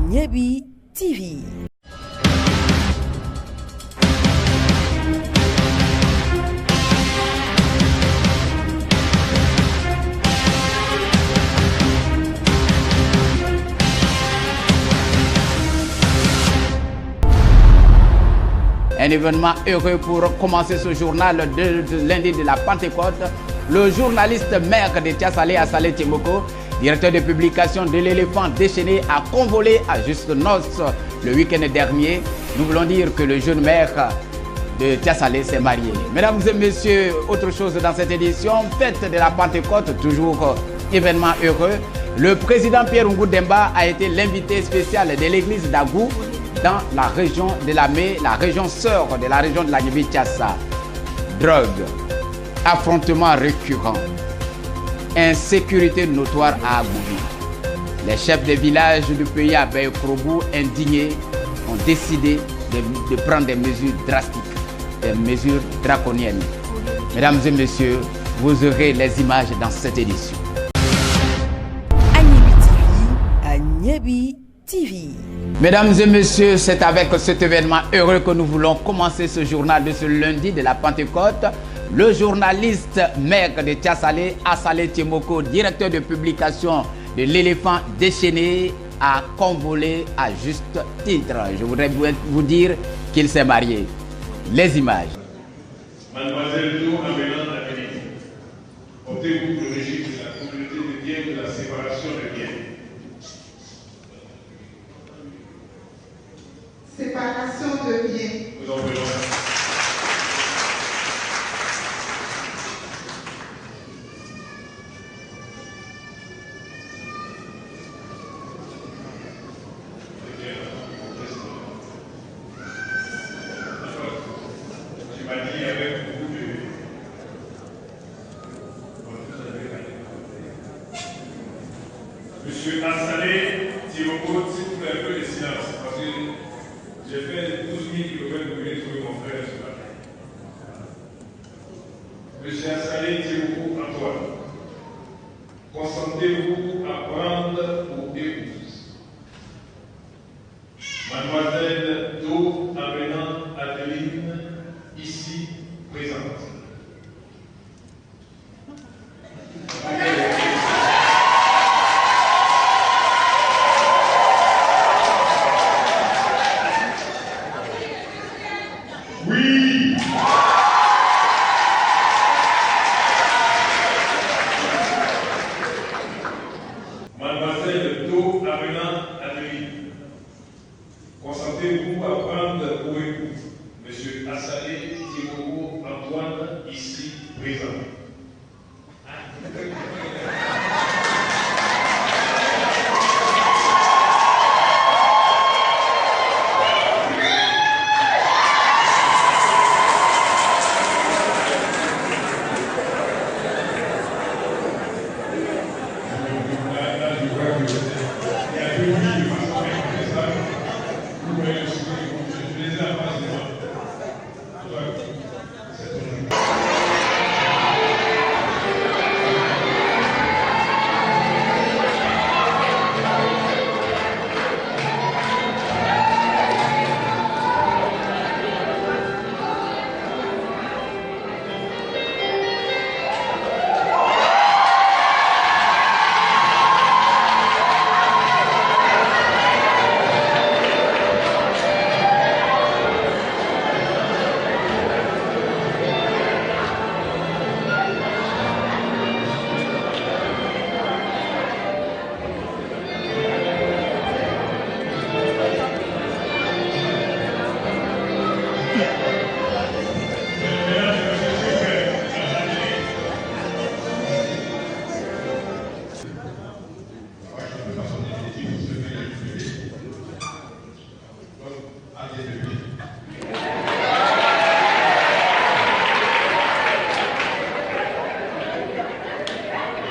Niébi TV. Un événement heureux pour commencer ce journal de lundi de la Pentecôte. Le journaliste maire de Tiasalé, Assalé Tiemoko, directeur de publication de l'éléphant déchaîné, a convolé à juste noces le week-end dernier. Nous voulons dire que le jeune maire de Tiasalé s'est marié. Mesdames et messieurs, autre chose dans cette édition, fête de la Pentecôte, toujours événement heureux. Le président Pierre Ngou Demba a été l'invité spécial de l'église d'Agou dans la région de la Mé, la région sœur de la région de la Niébi-Tiassa. Drogue, affrontements récurrents, insécurité notoire à Agoubi. Les chefs des villages du pays à Bayokrobou, indignés, ont décidé de prendre des mesures drastiques, des mesures draconiennes. Mesdames et messieurs, vous aurez les images dans cette édition. À Niébi TV. Mesdames et messieurs, c'est avec cet événement heureux que nous voulons commencer ce journal de ce lundi de la Pentecôte. Le journaliste maire de Tiasalé, Assalé Tiemoko, directeur de publication de l'éléphant déchaîné, a convolé à juste titre. Je voudrais vous dire qu'il s'est marié. Les images. Mademoiselle Dou Amélan Amélie, optez-vous pour le régime de la communauté de biens de la séparation de biens. Séparation de biens. Nous en venons. Tu m'as dit avec beaucoup de... Monsieur Assalé Tiemoko, s'il vous plaît, un peu de silence, parce que j'ai fait 12 000 km pour venir trouver mon frère ce matin. Monsieur Assalé Tiemoko Antoine, consentez-vous à prendre pour épouse Mademoiselle Do Amélan Adeline, ici présente. Oui! Mademoiselle Do Amélan Adeline, consentez-vous à prendre pour époux Monsieur Assalé Tiemoko Antoine, ici présent.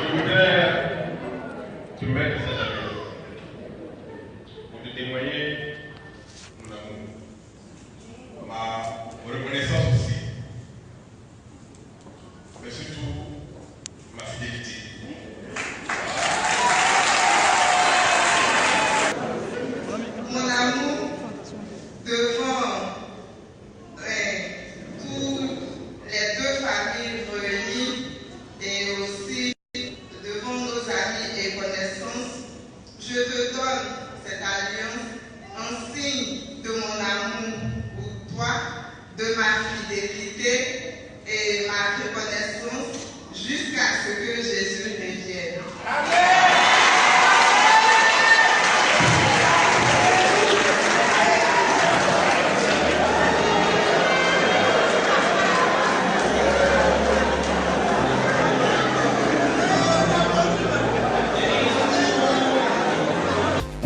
Je voudrais te mettre cette année pour te témoigner mon amour, ma reconnaissance aussi, mais surtout ma fidélité. cette alliance en signe de mon amour pour toi, de ma fidélité et ma reconnaissance jusqu'à ce que Jésus revienne.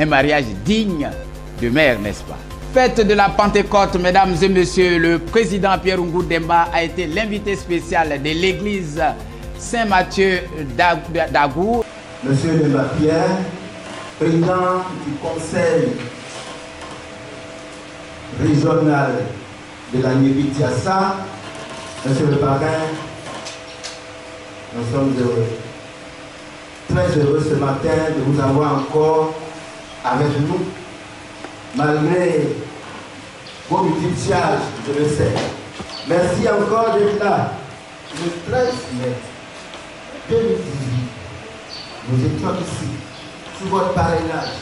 Un mariage digne de mère, n'est-ce pas? Fête de la Pentecôte, mesdames et messieurs, le président Pierre Ngou Demba a été l'invité spécial de l'église Saint-Mathieu d'Agou. Monsieur Demba Pierre, président du conseil régional de la Niébi-Tiassa, monsieur le parrain, nous sommes heureux, très heureux ce matin de vous avoir encore avec nous, malgré vos multiples charges, je le sais. Merci encore d'être là. Le 13 mai 2018, nous étions ici, sous votre parrainage.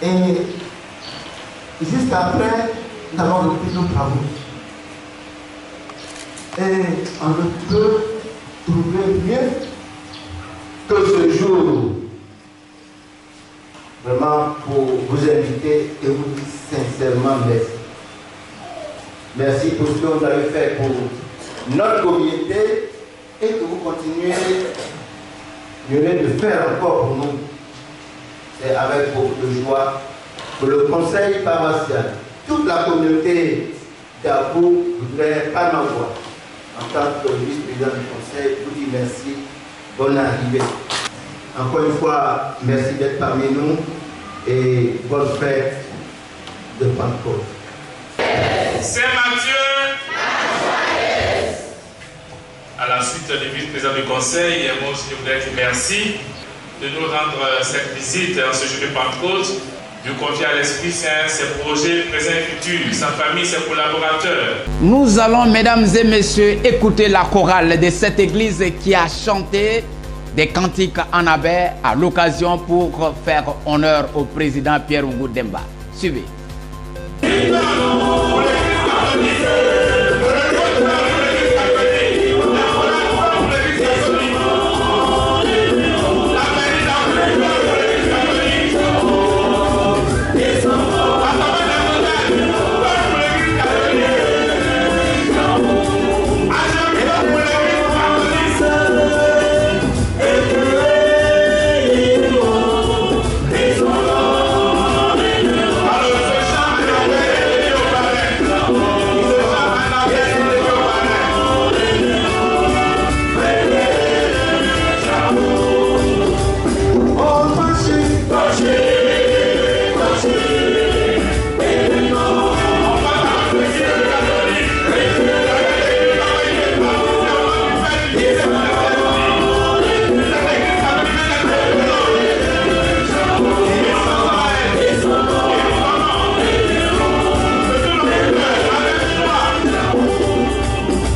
Et juste après, nous avons repris nos travaux. Et on ne peut trouver mieux que ce jour, vraiment pour vous inviter et vous dire sincèrement merci. Merci pour ce que vous avez fait pour notre communauté et que vous continuez de faire encore pour nous. C'est avec beaucoup de joie que le conseil paroissial, toute la communauté d'Agou voudrait par ma voix, en tant que vice-président du conseil, vous dire merci, bonne arrivée. Encore une fois, merci d'être parmi nous et bonne fête de Pentecôte. Saint-Mathieu, à la suite du vice-président du conseil, moi aussi je voudrais dire merci de nous rendre cette visite en ce jour de Pentecôte, de confier à l'Esprit Saint ses projets présents et futurs, sa famille, ses collaborateurs. Nous allons, mesdames et messieurs, écouter la chorale de cette église qui a chanté des cantiques en abet à l'occasion pour faire honneur au président Pierre Ngou Demba. Suivez.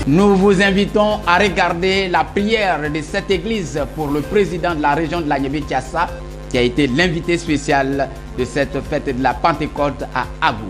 Nous vous invitons à regarder la prière de cette église pour le président de la région de la Niébi-Tiassa, qui a été l'invité spécial de cette fête de la Pentecôte à Agou.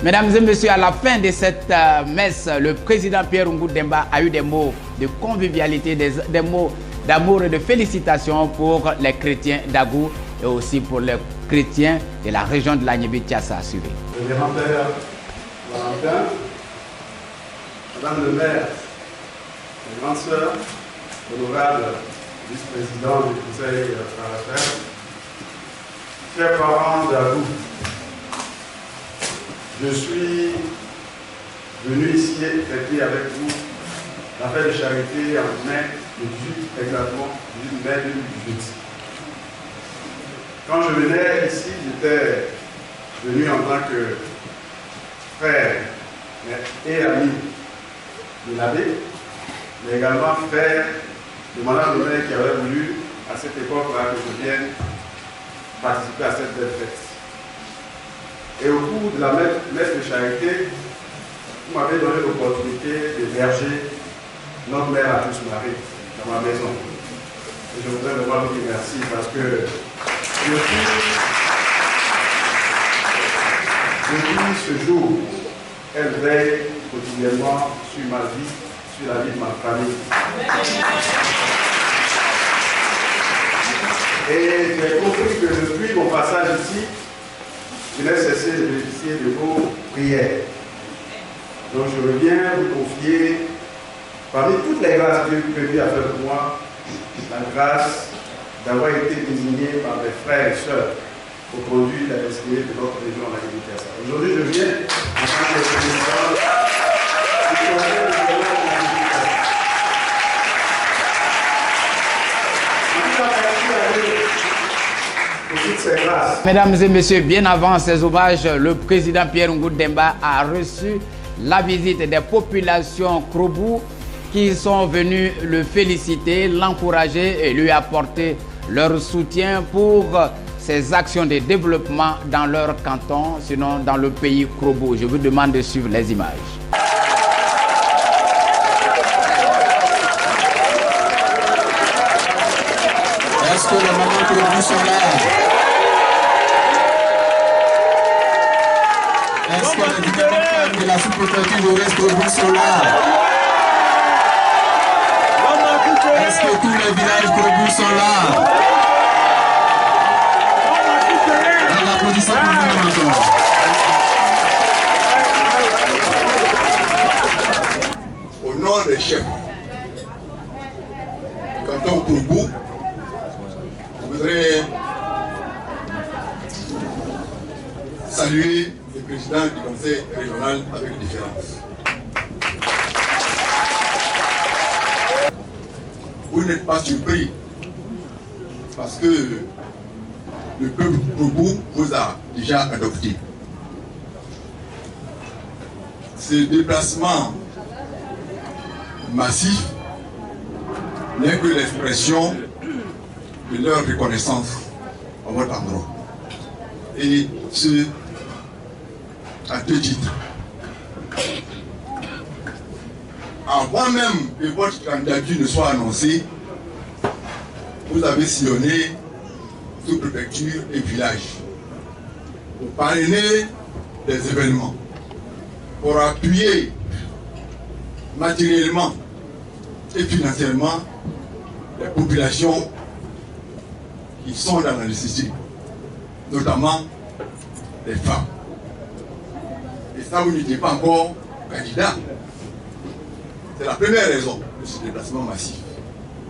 Mesdames et messieurs, à la fin de cette messe, le président Pierre Ngou Demba a eu des mots de convivialité, des mots d'amour et de félicitations pour les chrétiens d'Agou et aussi pour les chrétiens de la région de l'Agnébé-Thiassa. Suivez. Le grand père Valentin, Madame le maire, les grandes sœurs, honorables vice-président du conseil parlementaire, chers parents d'Abou, je suis venu ici fêter avec vous la fête de charité en mai, le 18 exactement, 18 mai 2018. Quand je venais ici, j'étais venu en tant que frère et ami de l'abbé, mais également frère de madame le maire qui avait voulu à cette époque-là que je vienne participer à cette belle fête. Et au cours de la messe de charité, vous m'avez donné l'opportunité d'héberger notre mère à tous Marie dans ma maison. Et je voudrais vraiment vous dire merci parce que depuis ce jour, elle veille quotidiennement sur ma vie, sur la vie de ma famille. Et j'ai compris que depuis mon passage ici, je n'ai cessé de bénéficier de vos prières. Donc je veux bien vous confier, parmi toutes les grâces que Dieu a fait pour moi, la grâce d'avoir été désigné par mes frères et sœurs pour conduire la destinée de notre région à l'Agnébé-Thiassa. Aujourd'hui, je viens en tant que président du conseil régional de l'Agnébé-Thiassa. Mesdames et messieurs, bien avant ces hommages, le président Pierre Ngoude Demba a reçu la visite des populations Krobou qui sont venues le féliciter, l'encourager et lui apporter leur soutien pour ses actions de développement dans leur canton, sinon dans le pays Krobou. Je vous demande de suivre les images. Est-ce que les mamans Krobou sont là? Est-ce que les différentes femmes de la sous-préfecture de l'Ouest Krobou sont là? Est-ce que tous les villages Krobou sont là? On applaudit ça pour nous maintenant. Au nom des chefs du canton Krobou, je voudrais saluer le président du conseil régional avec différence. Vous n'êtes pas surpris parce que le peuple Krobou vous a déjà adopté. Ce déplacement massif n'est que l'expression de leur reconnaissance à votre endroit. Et ce, à deux titres. Avant même que votre candidature ne soit annoncée, vous avez sillonné sous-préfecture et village pour parrainer des événements, pour appuyer matériellement et financièrement les populations qui sont dans la nécessité, notamment les femmes. Et ça, vous n'étiez pas encore candidat. C'est la première raison de ce déplacement massif.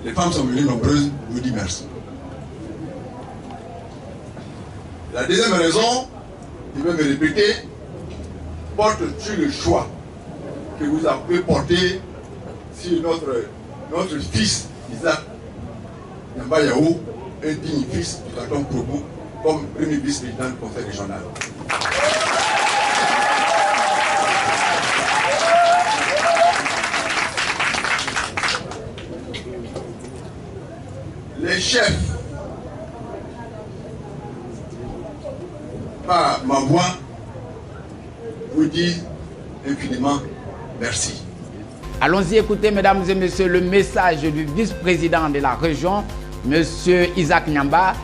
Les femmes sont venues nombreuses, je vous dis merci. La deuxième raison, je vais me répéter, porte sur le choix que vous avez porté sur notre fils Isaac Nyamba-Yao, un digne fils du canton Krobou, comme premier vice-président du conseil régional. Les chefs, par ma voix, vous disent infiniment merci. Allons-y écouter, mesdames et messieurs, le message du vice-président de la région, M. Isaac Nyamba,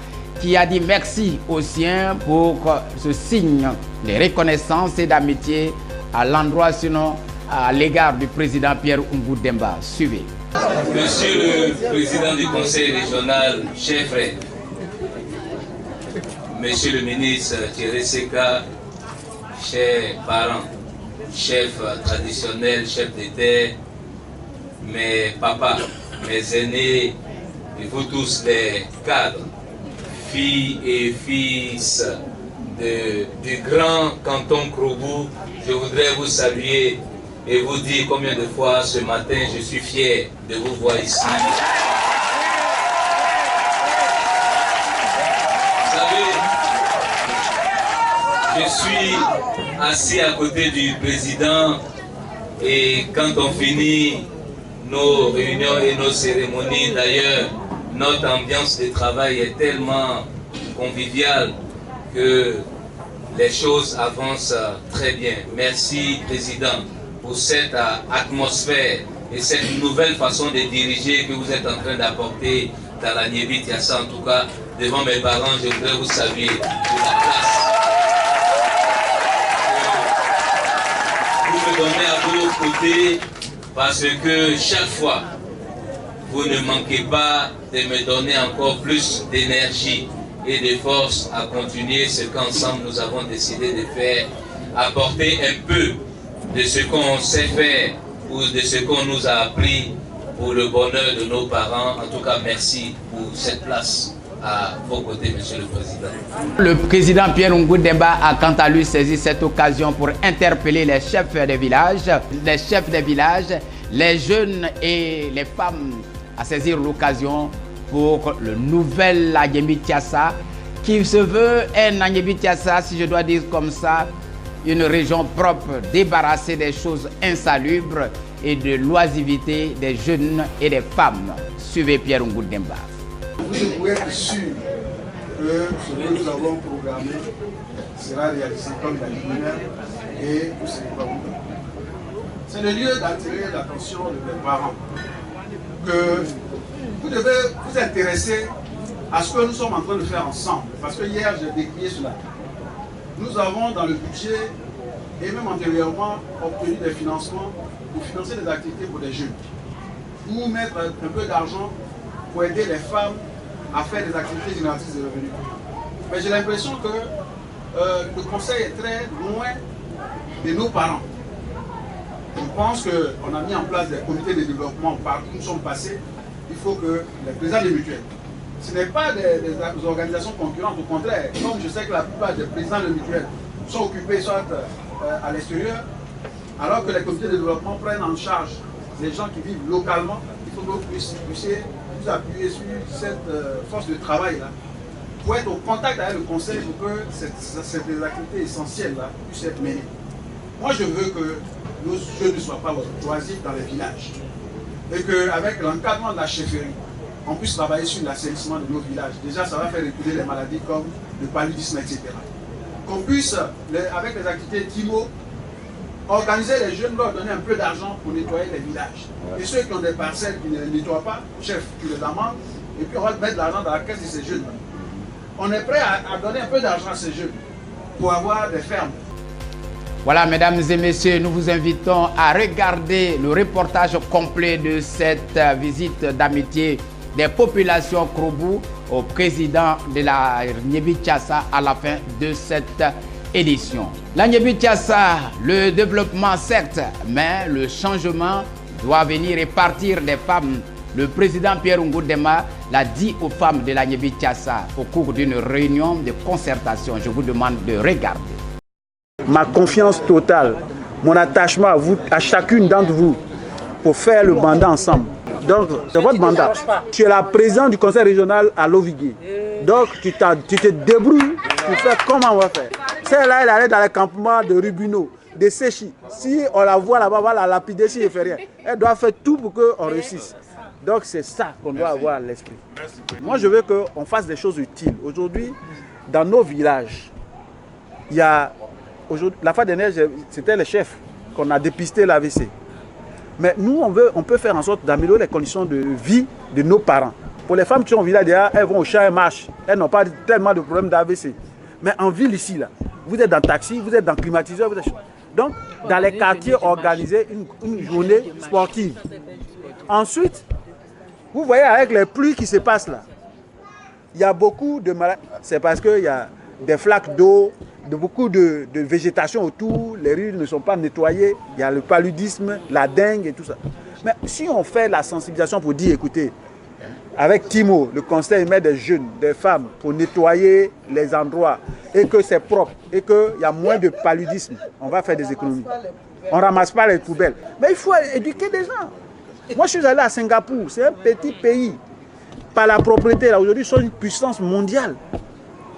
qui a dit merci aux siens pour ce signe de reconnaissance et d'amitié à l'endroit, sinon à l'égard du président Pierre Ngoude Demba. Suivez. Monsieur le président du conseil régional, chers frères, Monsieur le ministre Thierry Seka, chers parents, chefs traditionnels, chefs d'État, mes papas, mes aînés, et vous tous les cadres, filles et fils du grand canton Krobou, je voudrais vous saluer et vous dire combien de fois ce matin je suis fier de vous voir ici. Vous savez, je suis assis à côté du président et quand on finit nos réunions et nos cérémonies, d'ailleurs, notre ambiance de travail est tellement conviviale que les choses avancent très bien. Merci, Président, pour cette atmosphère et cette nouvelle façon de diriger que vous êtes en train d'apporter dans la Niébi Tiassa. En tout cas, devant mes parents, je voudrais vous saluer pour la place que vous me donnez à vos côtés, parce que chaque fois, vous ne manquez pas de me donner encore plus d'énergie et de force à continuer ce qu'ensemble nous avons décidé de faire, apporter un peu de ce qu'on sait faire ou de ce qu'on nous a appris pour le bonheur de nos parents. En tout cas, merci pour cette place à vos côtés, Monsieur le Président. Le président Pierre Ngou Demba a quant à lui saisi cette occasion pour interpeller les chefs des villages, les jeunes et les femmes à saisir l'occasion pour le nouvel Niébi Tiassa qui se veut un Niébi Tiassa, si je dois dire comme ça, une région propre, débarrassée des choses insalubres et de l'oisivité des jeunes et des femmes. Suivez Pierre Ngou Demba. Vous pouvez être sûr que ce que nous avons programmé sera réalisé comme la lumière et vous savez pas où. C'est le lieu d'attirer l'attention de mes parents. Que vous devez vous intéresser à ce que nous sommes en train de faire ensemble. Parce que hier, j'ai décrié cela. Nous avons dans le budget et même antérieurement obtenu des financements pour financer des activités pour les jeunes. Pour mettre un peu d'argent pour aider les femmes à faire des activités génératrices de revenus. Mais j'ai l'impression que le conseil est très loin de nos parents. Je pense qu'on a mis en place des comités de développement partout où nous sommes passés. Il faut que les présidents des mutuelles, ce n'est pas des organisations concurrentes, au contraire, comme je sais que la plupart des présidents de mutuelles sont occupés soit à l'extérieur, alors que les comités de développement prennent en charge les gens qui vivent localement. Il faut que vous puissiez vous appuyer sur cette force de travail-là pour être au contact avec le conseil pour que ces activités essentielles-là puissent être menées. Moi, je veux que nos jeunes ne soient pas oisifs dans les villages et qu'avec l'encadrement de la chefferie, on puisse travailler sur l'assainissement de nos villages. Déjà, ça va faire reculer les maladies comme le paludisme, etc. Qu'on puisse, avec les activités TIMO, organiser les jeunes, leur donner un peu d'argent pour nettoyer les villages. Et ceux qui ont des parcelles qui ne les nettoient pas, chef, tu les demandes, et puis on va mettre de l'argent dans la caisse de ces jeunes. On est prêt à donner un peu d'argent à ces jeunes pour avoir des fermes. Voilà, mesdames et messieurs, nous vous invitons à regarder le reportage complet de cette visite d'amitié des populations Krobou au président de la Niébi Tiassa à la fin de cette édition. La Niébi Tiassa, le développement certes, mais le changement doit venir et partir des femmes. Le président Pierre Ngou Demba l'a dit aux femmes de la Niébi Tiassa au cours d'une réunion de concertation. Je vous demande de regarder. Ma confiance totale, mon attachement à vous, à chacune d'entre vous, pour faire le mandat ensemble. Donc, c'est votre mandat. Tu es la présidente du conseil régional à Lovigué. Donc, tu te débrouilles pour faire comment on va faire. Celle-là, elle allait dans les campements de Rubino, de Séchi. Si on la voit là-bas, on va la lapider si elle ne fait rien. Elle doit faire tout pour qu'on réussisse. Donc, c'est ça qu'on doit avoir à l'esprit. Moi, je veux qu'on fasse des choses utiles. Aujourd'hui, dans nos villages, il y a... La fois dernière, c'était le chef qu'on a dépisté l'AVC. Mais nous, on peut faire en sorte d'améliorer les conditions de vie de nos parents. Pour les femmes qui sont au village, elles vont au champ et marchent. Elles n'ont pas tellement de problèmes d'AVC. Mais en ville ici, là, vous êtes dans taxi, vous êtes dans climatiseur. Donc, dans les quartiers, organiser une journée sportive. Ensuite, vous voyez avec les pluies qui se passent là, il y a beaucoup de maladies. C'est parce qu'il y a des flaques d'eau, de beaucoup de végétation autour, les rues ne sont pas nettoyées, il y a le paludisme, la dengue et tout ça. Mais si on fait la sensibilisation pour dire, écoutez, avec Timo, le conseil met des jeunes, des femmes pour nettoyer les endroits et que c'est propre et qu'il y a moins de paludisme, on va faire des économies. On ne ramasse pas les poubelles. Mais il faut éduquer des gens. Moi, je suis allé à Singapour, c'est un petit pays. Par la propriété, là, aujourd'hui, ils sont une puissance mondiale.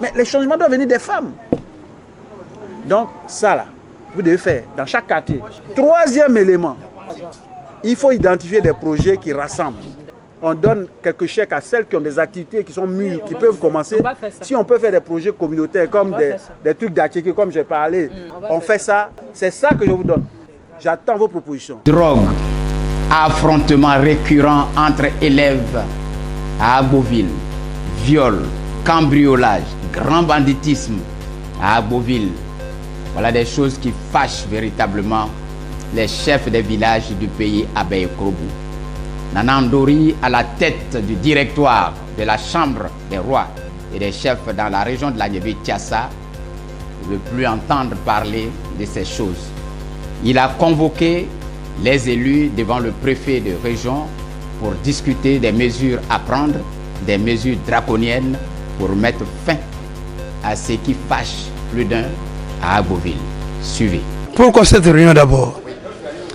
Mais les changements doivent venir des femmes. Donc, ça, là, vous devez faire dans chaque quartier. Troisième élément, il faut identifier des projets qui rassemblent. On donne quelques chèques à celles qui ont des activités qui sont mûres, qui peuvent commencer. Si on peut faire des projets communautaires comme des trucs d'Atchiki, comme j'ai parlé, on fait ça. C'est ça que je vous donne. J'attends vos propositions. Drogue, affrontements récurrents entre élèves à Agboville, viol, cambriolage, grand banditisme à Agboville. Voilà des choses qui fâchent véritablement les chefs des villages du pays Abeille-Krobou. Nana Ndori, à la tête du directoire de la Chambre des rois et des chefs dans la région de la Niévé-Tiassa, ne veut plus entendre parler de ces choses. Il a convoqué les élus devant le préfet de région pour discuter des mesures à prendre, des mesures draconiennes pour mettre fin à ce qui fâche plus d'un à Agboville. Suivez. Pourquoi cette réunion d'abord?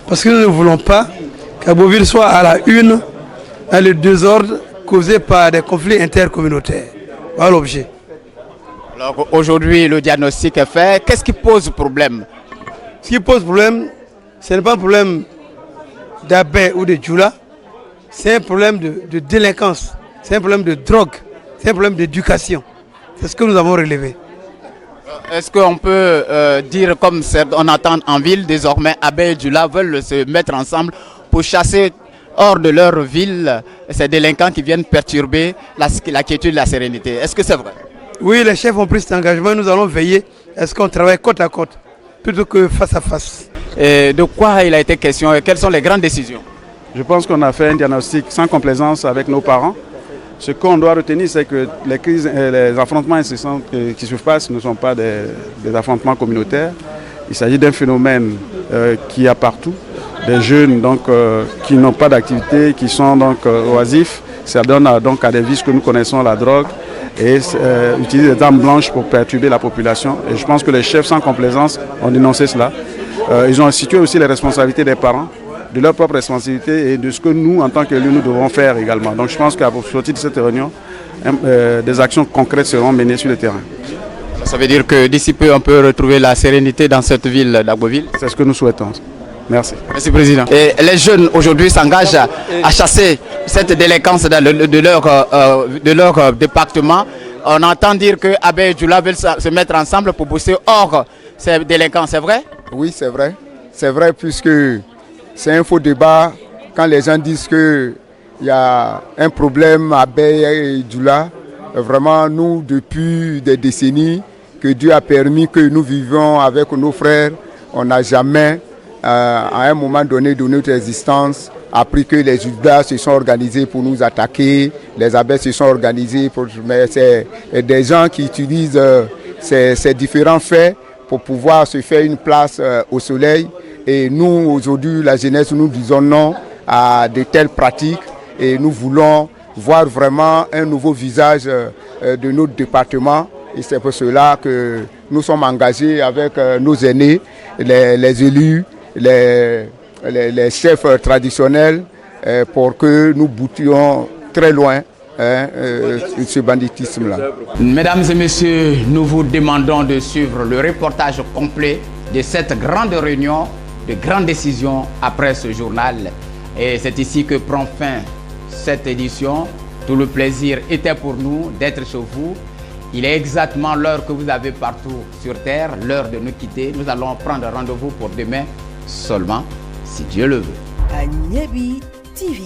Parce que nous ne voulons pas qu'Agboville soit à la une dans le désordre causé par des conflits intercommunautaires. Voilà l'objet. Alors aujourd'hui, le diagnostic est fait. Qu'est-ce qui pose problème? Ce qui pose problème, ce n'est pas un problème d'Abbé ou de Djoula, c'est un problème de délinquance, c'est un problème de drogue, c'est un problème d'éducation. C'est ce que nous avons relevé. Est-ce qu'on peut dire, comme on entend en ville, désormais, Abbé et Djoula veulent se mettre ensemble pour chasser hors de leur ville ces délinquants qui viennent perturber la quiétude et la sérénité? Est-ce que c'est vrai? Oui, les chefs ont pris cet engagement et nous allons veiller à ce qu'on travaille côte à côte, plutôt que face à face. Et de quoi il a été question et quelles sont les grandes décisions? Je pense qu'on a fait un diagnostic sans complaisance avec nos parents. Ce qu'on doit retenir, c'est que les crises, les affrontements incessants qui se passent ne sont pas des affrontements communautaires. Il s'agit d'un phénomène qui a partout. Des jeunes donc, qui n'ont pas d'activité, qui sont donc oisifs. Ça donne donc à des vices que nous connaissons, la drogue, et utiliser des armes blanches pour perturber la population. Et je pense que les chefs sans complaisance ont dénoncé cela. Ils ont situé aussi les responsabilités des parents, de leur propre responsabilité et de ce que nous, en tant qu'élus, nous devons faire également. Donc je pense qu'à sortir de cette réunion, des actions concrètes seront menées sur le terrain. Ça veut dire que d'ici peu, on peut retrouver la sérénité dans cette ville d'Agboville? C'est ce que nous souhaitons. Merci. Merci, Président. Et les jeunes aujourd'hui s'engagent à chasser cette délinquance de leur département. On entend dire que Abbé et Djoula veulent se mettre ensemble pour pousser hors ces délinquants, c'est vrai? Oui, c'est vrai. C'est vrai puisque c'est un faux débat quand les gens disent qu'il y a un problème à Abbé et Djoula. Vraiment, nous, depuis des décennies, que Dieu a permis que nous vivions avec nos frères, on n'a jamais, à un moment donné de notre existence, appris que les Judas se sont organisés pour nous attaquer, les abbés se sont organisés pour... Mais c'est des gens qui utilisent ces différents faits pour pouvoir se faire une place au soleil. Et nous, aujourd'hui, la jeunesse, nous disons non à de telles pratiques et nous voulons voir vraiment un nouveau visage de notre département. Et c'est pour cela que nous sommes engagés avec nos aînés, les élus, les chefs traditionnels, pour que nous boutions très loin ce banditisme-là. Mesdames et messieurs, nous vous demandons de suivre le reportage complet de cette grande réunion, de grandes décisions après ce journal. Et c'est ici que prend fin cette édition. Tout le plaisir était pour nous d'être chez vous. Il est exactement l'heure que vous avez partout sur Terre, l'heure de nous quitter. Nous allons prendre rendez-vous pour demain seulement, si Dieu le veut. Agnebi TV.